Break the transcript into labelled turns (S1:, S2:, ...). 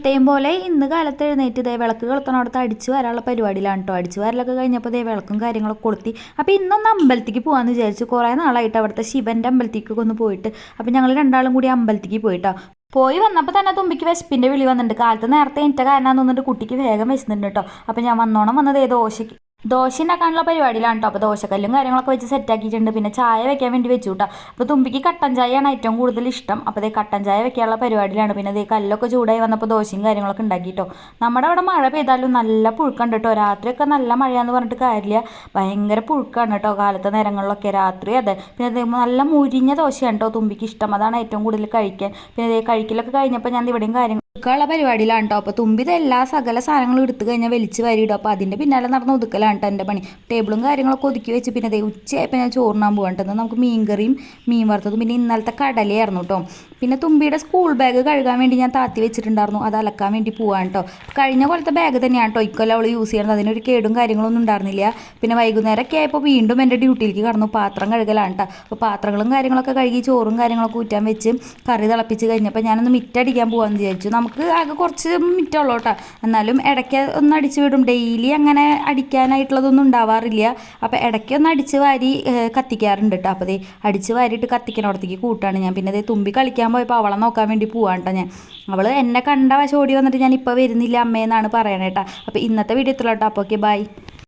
S1: എന്നത്തെയും പോലെ ഇന്ന് കാലത്ത് എഴുന്നേറ്റ് ഇതേ വിളക്ക് കൊളുത്തണോടത്ത് അടിച്ചു വരാനുള്ള പരിപാടിയിലാണ് കേട്ടോ. അടിച്ചു വരലൊക്കെ കഴിഞ്ഞപ്പോൾ ഇതേ വിളക്കും കാര്യങ്ങളൊക്കെ കൊളുത്തി. അപ്പോൾ ഇന്നൊന്ന് അമ്പലത്തേക്ക് പോകാമെന്ന് വിചാരിച്ചു. കുറേ നാളായിട്ട് അവിടുത്തെ ശിവൻ്റെ അമ്പലത്തേക്കൊക്കെ ഒന്ന് പോയിട്ട്. അപ്പോൾ ഞങ്ങൾ രണ്ടാളും കൂടി അമ്പലത്തേക്ക് പോയിട്ടോ. പോയി വന്നപ്പോൾ തന്നെ തുമ്പിക്ക് വിശപ്പിൻ്റെ വിളി വന്നിട്ടുണ്ട്. കാലത്ത് നേരത്തെ എനിക്ക് കാരണം തോന്നിട്ട് കുട്ടിക്ക് വേഗം വിശന്നിട്ടുണ്ട് കേട്ടോ. അപ്പോൾ ഞാൻ വന്നത് ദോശ ഉണ്ടാക്കാനുള്ള പരിപാടിയിലാണ് കേട്ടോ. അപ്പോൾ ദോശക്കല്ലും കാര്യങ്ങളൊക്കെ വെച്ച് സെറ്റാക്കിയിട്ടുണ്ട്. പിന്നെ ചായ വെക്കാൻ വേണ്ടി വെച്ചു കേട്ടോ. അപ്പോൾ തുമ്പിക്ക് കട്ടൻ ചായയാണ് ഏറ്റവും കൂടുതൽ ഇഷ്ടം. അപ്പോൾ അതേ കട്ടൻ ചായ വെക്കാനുള്ള പരിപാടിയിലാണ്. പിന്നെ അതേ കല്ലൊക്കെ ചൂടായി വന്നപ്പോൾ ദോശയും കാര്യങ്ങളൊക്കെ ഉണ്ടാക്കി കേട്ടോ. നമ്മുടെ അവിടെ മഴ പെയ്താലും നല്ല പുഴുക്കുണ്ട് കേട്ടോ. രാത്രിയൊക്കെ നല്ല മഴയാന്ന് പറഞ്ഞിട്ട് കാര്യമില്ല, ഭയങ്കര പുഴുക്കാണ് കേട്ടോ കാലത്തെ നേരങ്ങളിലൊക്കെ. രാത്രി അതെ. പിന്നെ അതേ നല്ല മുരിഞ്ഞ ദോശയാണ് കേട്ടോ തുമ്പിക്ക് ഇഷ്ടം. അതാണ് ഏറ്റവും കൂടുതൽ കഴിക്കാൻ. പിന്നെ അതേ കഴിക്കലൊക്കെ കഴിഞ്ഞപ്പോൾ ഞാൻ ഇവിടെയും ഒതുക്കാനുള്ള പരിപാടിയിലാണ് കേട്ടോ. അപ്പോൾ തുമ്പി എല്ലാ സകല സാധനങ്ങളും എടുത്തു കഴിഞ്ഞാൽ വലിച്ച് വാരിയിടും. അപ്പോൾ അതിൻ്റെ പിന്നാലെ നടന്ന് ഒതുക്കലാണ് കേട്ടോ എൻ്റെ പണി. ടേബിളും കാര്യങ്ങളൊക്കെ ഒതുക്കി വെച്ച് പിന്നെ അതേ ഉച്ചയായപ്പോൾ ഞാൻ ചോറിനാൻ പോകാൻ നമുക്ക് മീൻകറിയും മീൻ വറുത്തതും പിന്നെ ഇന്നലത്തെ കടലയായിരുന്നു കേട്ടോ. പിന്നെ തുമ്പിയുടെ സ്കൂൾ ബാഗ് കഴുകാൻ വേണ്ടി ഞാൻ താത്തി വെച്ചിട്ടുണ്ടായിരുന്നു. അത് അലക്കാൻ വേണ്ടി പോകാൻ കേട്ടോ. കഴിഞ്ഞ പോലത്തെ ബാഗ് തന്നെയാണ് കേട്ടോ ഇക്കൊല്ലം അവൾ യൂസ് ചെയ്യുന്നത്. അതിനൊരു കേടും കാര്യങ്ങളൊന്നും ഉണ്ടായിരുന്നില്ല. പിന്നെ വൈകുന്നേരമൊക്കെ ആയപ്പോൾ വീണ്ടും എൻ്റെ ഡ്യൂട്ടിയിലേക്ക് കടന്നു. പാത്രം കഴുകലാണ് കേട്ടോ. അപ്പോൾ പാത്രങ്ങളും കാര്യങ്ങളൊക്കെ കഴുകി ചോറും കാര്യങ്ങളൊക്കെ ഊറ്റാൻ വെച്ച് കറി തിളപ്പിച്ച് കഴിഞ്ഞപ്പോൾ ഞാനൊന്ന് മിറ്റടിക്കാൻ പോകാമെന്ന് വിചാരിച്ചു. നമുക്ക് ആകെ കുറച്ച് മിറ്റുള്ളൂ കേട്ടോ. എന്നാലും ഇടയ്ക്ക് ഒന്ന് അടിച്ചു വിടും. ഡെയിലി അങ്ങനെ അടിക്കാനായിട്ടുള്ളതൊന്നും ഉണ്ടാവാറില്ല. അപ്പോൾ ഇടയ്ക്ക് ഒന്ന് അടിച്ച് വാരി കത്തിക്കാറുണ്ട് കേട്ടോ. അപ്പോൾ അതേ അടിച്ച് വാരിയിട്ട് കത്തിക്കണോടത്തേക്ക് കൂട്ടാണ് ഞാൻ. പിന്നെ അതേ തുമ്പി കളിക്കാൻ പോയപ്പോൾ അവളെ നോക്കാൻ വേണ്ടി പോവാൻ കേട്ടോ ഞാൻ. അവൾ എന്നെ കണ്ട വശം ഓടി വന്നിട്ട് ഞാൻ ഇപ്പോൾ വരുന്നില്ല അമ്മയെന്നാണ് പറയണേട്ടാ. അപ്പോൾ ഇന്നത്തെ വീഡിയോ എത്തുള്ളൂ കേട്ടോ. അപ്പോൾ ഓക്കെ ബൈ.